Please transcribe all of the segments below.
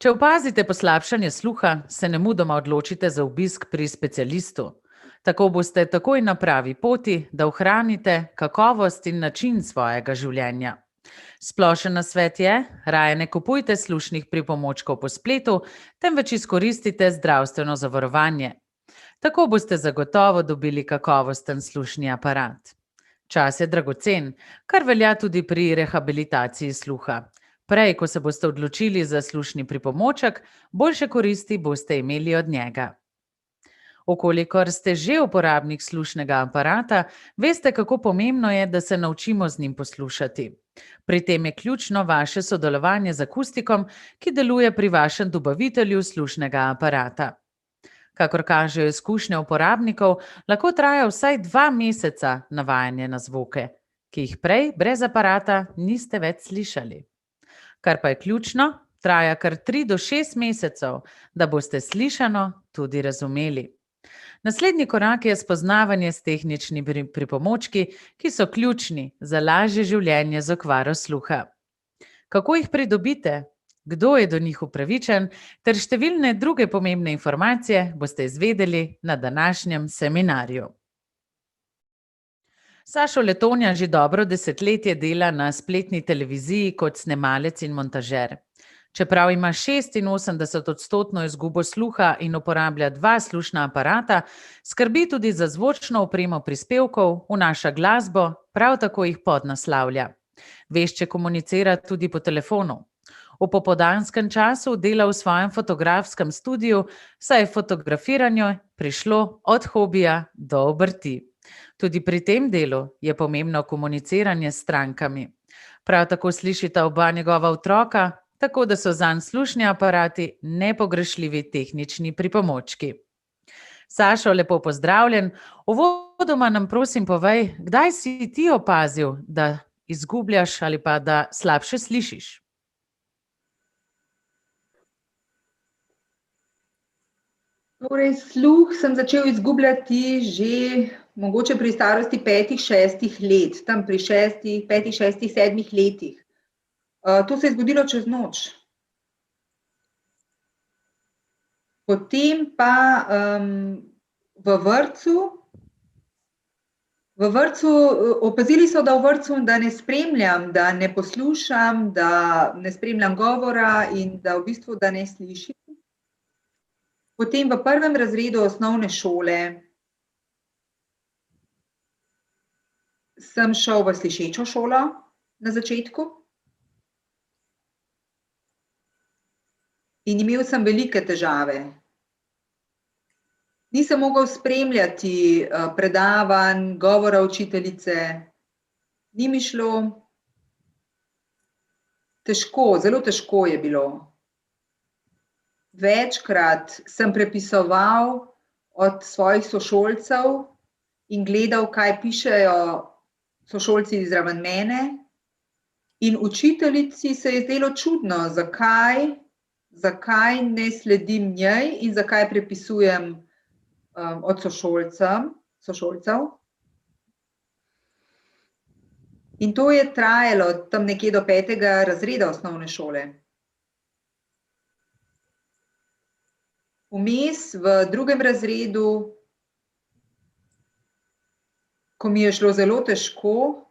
Če opazite poslabšanje sluha, se nemudoma odločite za obisk pri specialistu. Tako boste takoj na pravi poti, da ohranite kakovost in način svojega življenja. Splošen nasvet je, raje ne kupujte slušnih pripomočkov po spletu, temveč izkoristite zdravstveno zavarovanje. Tako boste zagotovo dobili kakovosten slušni aparat. Čas je dragocen, kar velja tudi pri rehabilitaciji sluha. Prej, ko se boste odločili za slušni pripomoček, boljše koristi boste imeli od njega. Okolikor ste že uporabnik slušnega aparata, veste, kako pomembno je, da se naučimo z njim poslušati. Pri tem je ključno vaše sodelovanje z akustikom, ki deluje pri vašem dobavitelju slušnega aparata. Kakor kažejo izkušnje uporabnikov, lahko traja vsaj 2 meseca navajanje na zvoke, ki jih prej brez aparata niste več slišali. Kar pa je ključno, traja kar 3 do 6 mesecev, da boste slišano tudi razumeli. Naslednji korak je spoznavanje s tehničnimi pripomočki, ki so ključni za lažje življenje z okvaro sluha. Kako jih pridobite? Kdo je do njih upravičen? Ter številne druge pomembne informacije boste izvedeli na današnjem seminarju. Sašo Letonja že dobro desetletje dela na spletni televiziji kot snemalec in montažer. Čeprav ima 86% izgubo sluha in uporablja 2 slušna aparata, skrbi tudi za zvočno opremo prispevkov, vnaša glasbo, prav tako jih podnaslavlja. Vešče komunicira tudi po telefonu. V popoldanskem času dela v svojem fotografskem studiu, saj je fotografiranje prišlo od hobija do obrti. Tudi pri tem delu je pomembno komuniciranje s strankami. Prav tako slišita oba njegova otroka, tako da so zanj slušni aparati nepogrešljivi tehnični pripomočki. Sašo, lepo pozdravljen. Uvodoma nam prosim povej, kdaj si ti opazil, da izgubljaš ali pa da slabše slišiš? Torej, sluh sem začel izgubljati že mogoče pri starosti 5-6 let, tam pri 5-6-7 letih. To se je zgodilo čez noč. Potem pa v vrtcu, opazili so, da v vrtcu, da ne spremljam, da ne poslušam, da ne spremljam govora in da v bistvu, da ne slišim. Potem v 1. razredu osnovne šole sem šel v slišečo šolo na začetku in imel sem velike težave. Nisem mogel spremljati predavanj, govora učiteljice, ni mi šlo. Težko, zelo težko je bilo. Večkrat sem prepisoval od svojih sošolcev in gledal, kaj pišejo sošolci zraven mene. In učiteljici se je zdelo čudno, zakaj ne sledim njej in zakaj prepisujem od sošolcev. In to je trajalo tam nekje do 5. razreda osnovne šole. Vmes v 2. razredu, ko mi je šlo zelo težko,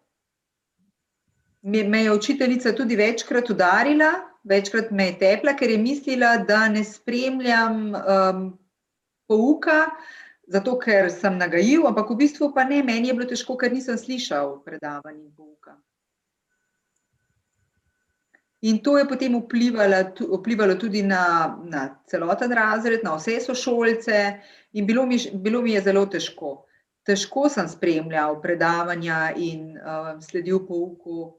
me je učiteljica tudi večkrat udarila, večkrat me je tepla, ker je mislila, da ne spremljam pouka, zato ker sem nagajiv, ampak v bistvu pa ne, meni je bilo težko, ker nisem slišal predavanj in pouka. In to je potem vplivalo tudi na celoten razred, na vse sošolce in bilo mi je zelo težko. Težko sem spremljal predavanja in sledil pouku.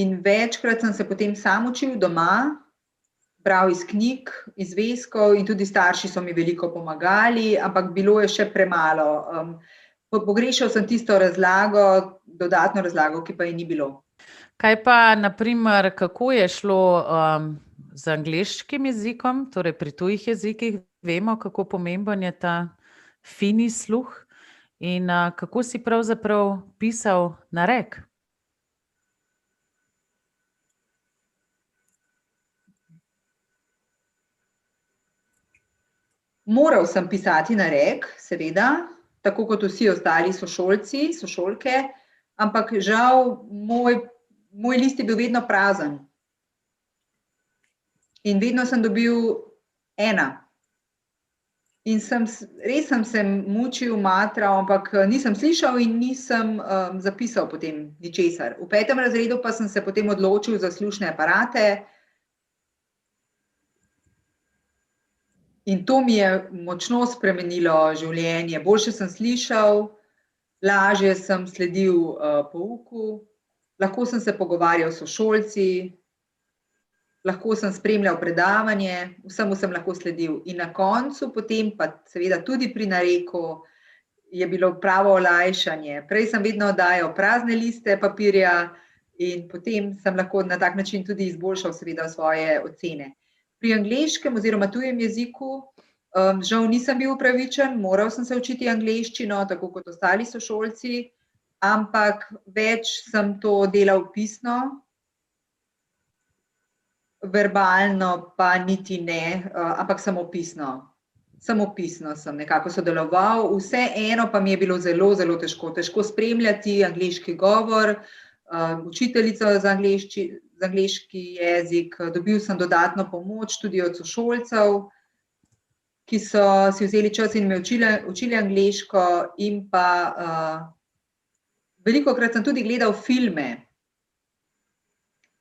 In večkrat sem se potem sam učil doma, bral iz knjig, iz zvezkov in tudi starši so mi veliko pomagali, ampak bilo je še premalo. Pogrešal sem tisto razlago, dodatno razlago, ki pa je ni bilo. Kaj pa, na primer, kako je šlo z angleškim jezikom, torej pri tujih jezikih vemo, kako pomemben je ta fini sluh in kako si pravzaprav pisal narek? Moral sem pisati narek, seveda, tako kot vsi ostali sošolci, sošolke, ampak žal moj list je bil vedno prazen. In vedno sem dobil 1. In res sem se mučil, matral, ampak nisem slišal in nisem zapisal potem ničesar. V 5. razredu pa sem se potem odločil za slušne aparate. In to mi je močno spremenilo življenje. Boljše sem slišal, lažje sem sledil pouku, lahko sem se pogovarjal s sošolci, lahko sem spremljal predavanje, vsemu sem lahko sledil. In na koncu potem pa seveda tudi pri nareku je bilo pravo olajšanje. Prej sem vedno dajal prazne liste papirja in potem sem lahko na tak način tudi izboljšal seveda svoje ocene. Pri angleškem oziroma tujem jeziku žal nisem bil upravičen, moral sem se učiti angleščino, tako kot ostali sošolci, ampak več sem to delal pisno, verbalno pa niti ne, ampak samo pisno. Samo pisno sem nekako sodeloval, vseeno pa mi je bilo zelo, zelo težko spremljati angleški govor, učiteljico za angleški jezik, dobil sem dodatno pomoč tudi od sošolcev, ki so si vzeli čas in me učili angleško in pa velikokrat sem tudi gledal filme.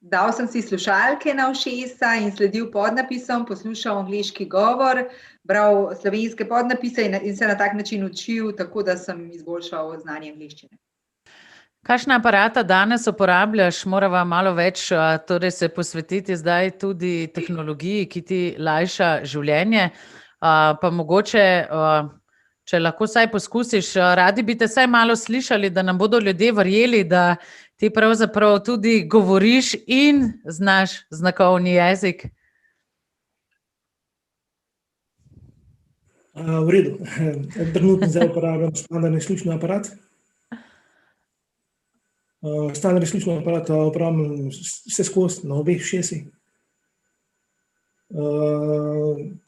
Dal sem si slušalke na ušesa in sledil podnapisom, poslušal angleški govor, bral slovenske podnapise in se na tak način učil, tako da sem izboljšal znanje angleščine. Kakšna aparata danes uporabljaš? Morava malo več torej se posvetiti zdaj tudi tehnologiji, ki ti lajša življenje. Pa mogoče, če lahko vsaj poskusiš, radi bi te vsaj malo slišali, da nam bodo ljudje verjeli, da ti pravzaprav tudi govoriš in znaš znakovni jezik. V redu. Trenutno zdaj uporabljam standardni slušni aparat. Standardni slušni aparat uporabljam vse skozi na obeh ušesih.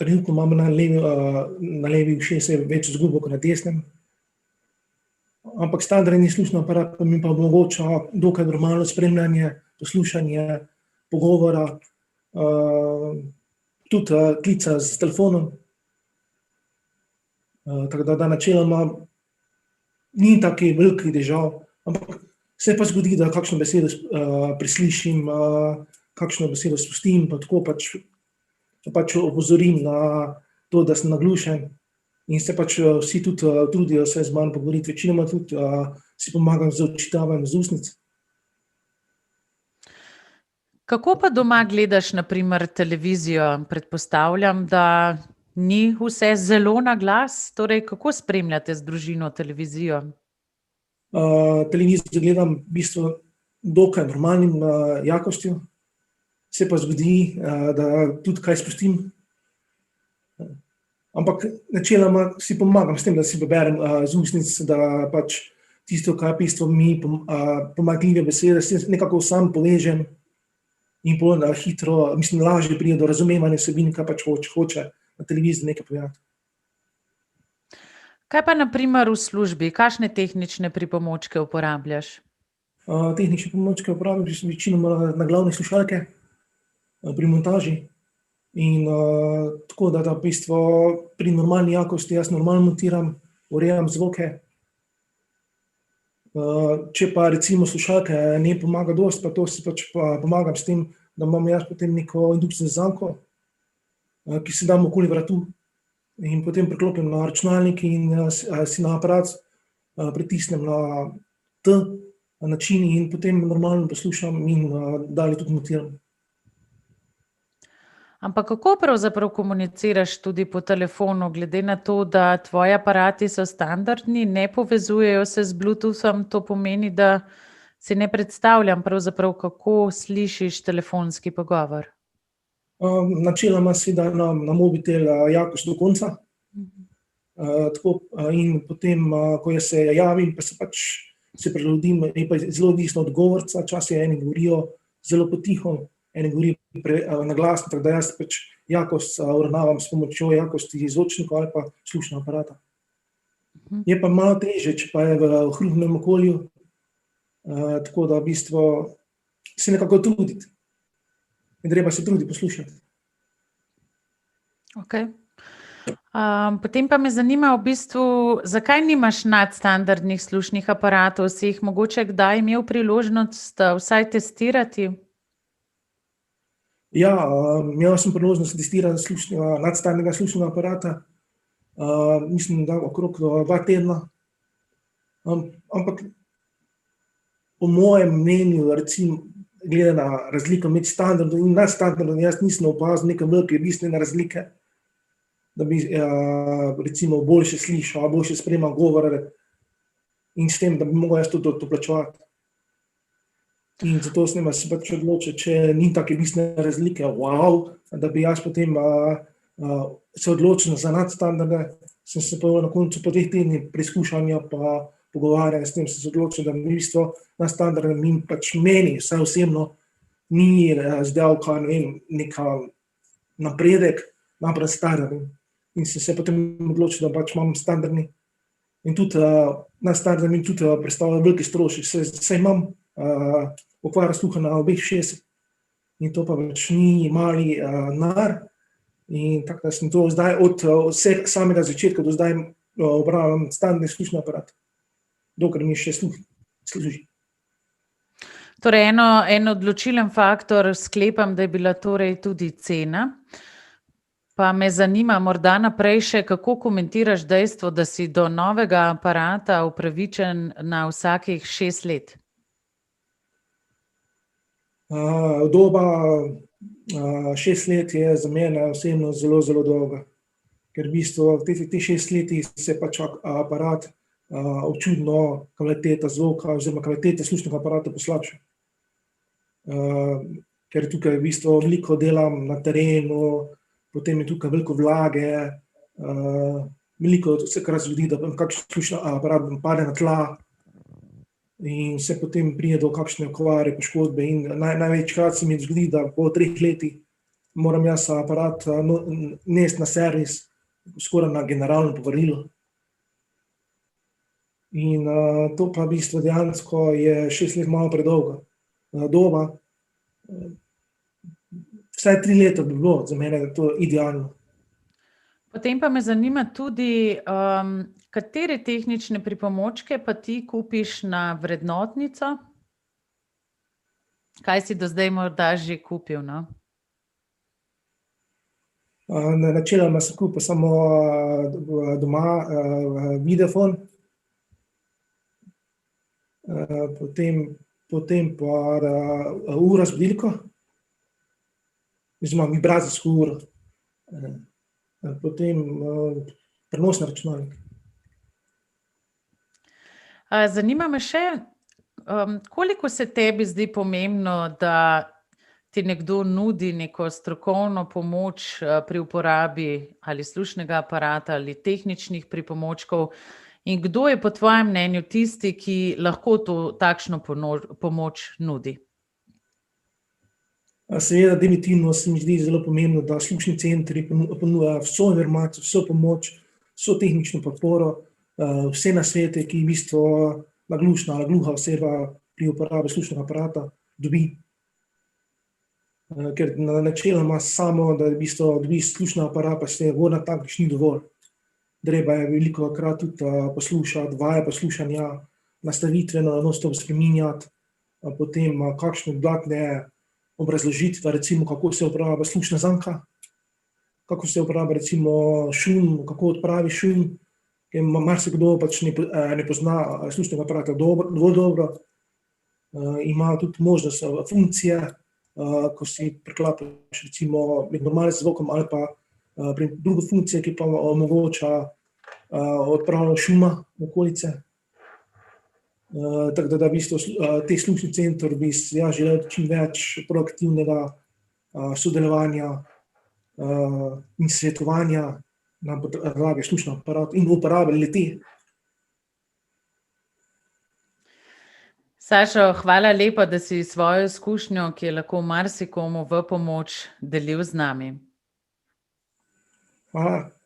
Trenutno imam na levi ušesi več izgubo kot na desnem. Ampak standardni slušni aparat pa mi pa omogoča dokaj normalno spremljanje, poslušanje, pogovora, tudi klica s telefonom. Tako da načeloma ni taki veliki težav, ampak se pa zgodi, da kakšno besedo preslišim, kakšno besedo spustim, pa tako pač opozorim na to, da sem naglušen in se pač vsi tudi trudijo se z mano pogovoriti, večinoma tudi si pomagam z odčitavanjem z ustnic. Kako pa doma gledaš na primer televizijo? Predpostavljam, da ni vse zelo na glas, torej kako spremljate z družino televizijo? Televizijo gledam v bistvu dokaj normalnim jakostjo, se pa zgodi, da tudi kaj spustim. Ampak načeloma si pomagam s tem, da si preberem z ustnic, da pač tisto, kar v bistvu mi pomanjkljive besede, s tem nekako sam povežem in bolj hitro, lažje pride do razumevanja vsebin, kaj pač hoče na televiziji nekaj povedati. Kaj pa na primer v službi? Kakšne tehnične pripomočke uporabljaš? Tehnične pripomočke uporabljam večinoma na glavne slušalke pri montaži in tako, da v bistvu pri normalni jakosti jaz normalno montiram, urejam zvoke. Če pa recimo slušalke ne pomaga dosti, pa to si pač pomagam s tem, da imam jaz potem neko indukcijsko zanko, ki si dam okoli vratu in potem priklopim na računalnik in si na aparat pritisnem na T način in potem normalno poslušam in dalje tudi montiram. Ampak kako pravzaprav komuniciraš tudi po telefonu, glede na to, da tvoji aparati so standardni, ne povezujejo se z Bluetoothom, to pomeni, da si ne predstavljam pravzaprav, kako slišiš telefonski pogovor? Načeloma si da na mobitel jakost do konca. In potem, ko jaz se javim, pa se prilagodim, je pa zelo odvisno od govorca, včasih eni govorijo zelo potiho, eni govorijo na glasno, tako da jaz jakost uravnavam s pomočjo jakosti zvočnikov ali pa slušnega aparata. Je pa malo težje, če pa je v hrupnem okolju, tako da v bistvu se nekako truditi. In treba se truditi poslušati. Okay. Potem pa me zanima v bistvu, zakaj nimaš nadstandardnih slušnih aparatov? Si jih mogoče kdaj imel priložnost vsaj testirati? Ja, imel sem priložnost testirati nadstandardnega slušnega aparata. Mislim, da okrog 2 tedna. Ampak po mojem mnenju, recimo, glede na razliko med standardom in nadstandardom, jaz nisem opazil neke velike bistvene razlike, da bi recimo boljše slišal, boljše sprejema govore in s tem, da bi mogel jaz tudi to plačevati. In zato sem se odločil, če ni take bistvene razlike, da bi jaz potem se odločil za nadstandarde, sem se pa na koncu po 2 tednih preizkušanja pa pogovarjanja s tem, sem se odločil, da v bistvu nadstandarde meni, vsaj osebno, ni zdaj neka napredek napred standardni. In sem se potem odločil, da imam standardni. In tudi nadstandardni mi tudi predstavlja veliki strošek, saj imam okvaro sluha na obeh ušesih. In to pa ni mali denar. In tako da sem to zdaj od samega začetka do zdaj uporabljam standardni slušni aparat, dokler mi še služi. Torej, en odločilen faktor sklepam, da je bila torej tudi cena. Pa me zanima morda naprej še, kako komentiraš dejstvo, da si do novega aparata upravičen na vsakih 6 let? Doba 6 let je za mene osebno zelo, zelo dolga. Ker v bistvu v teh 6 letih se aparat občutno kvaliteta zvoka oziroma kvaliteta slušnega aparata poslabša. Ker tukaj v bistvu veliko delam na terenu, potem je tukaj veliko vlage, veliko se kar zgodi, da kakšen slušni aparat pade na tla in se potem pride do kakšne okvare, poškodbe in največkrat se mi zgodi, da po 3 letih moram jaz aparat nesti na servis, skoraj na generalno povarilo. In to pa v bistvu dejansko je 6 let malo predolga doba. Vsaj 3 leta bi bilo za mene to idealno. Potem pa me zanima tudi, katere tehnične pripomočke pa ti kupiš na vrednotnico? Kaj si do zdaj morda že kupil, no? Načeloma sem kupil samo doma videofon, potem pa uro z budilko, oziroma vibracijsko uro, potem prenosni računalnik. Zanima me še, koliko se tebi zdi pomembno, da ti nekdo nudi neko strokovno pomoč pri uporabi ali slušnega aparata ali tehničnih pripomočkov in kdo je po tvojem mnenju tisti, ki lahko takšno pomoč nudi? Seveda, definitivno se mi zdi zelo pomembno, da slušni centri ponujajo vso informacijo, vso pomoč, vso tehnično podporo, vse nasvete, ki v bistvu naglušna ali gluha oseba pri uporabi slušnega aparata dobi. Ker načeloma samo, da v bistvu dobiš slušni aparat, pa se na takšni ni dovolj. Treba je velikokrat tudi poslušati, vaje poslušanja, nastavitve non-stop spreminjati, potem kakšne dodatne obrazložitve, recimo kako se uporablja slušna zanka, kako se uporablja recimo šum, kako odpravi šum, ker marsikdo ne pozna slušnega aparata dovolj dobro. Ima tudi možnost funkcije, ko si preklapaš recimo med normalnim zvokom ali pa drugo funkcijo, ki pa omogoča odpravljanje šuma okolice. Tako da v bistvu te slušni center bi jaz želel čim več proaktivnega sodelovanja in svetovanja na podlagi slušnega aparata in uporabe le-te. Sašo, hvala lepa, da si svojo izkušnjo, ki je lahko marsikomu v pomoč, delil z nami. Hvala.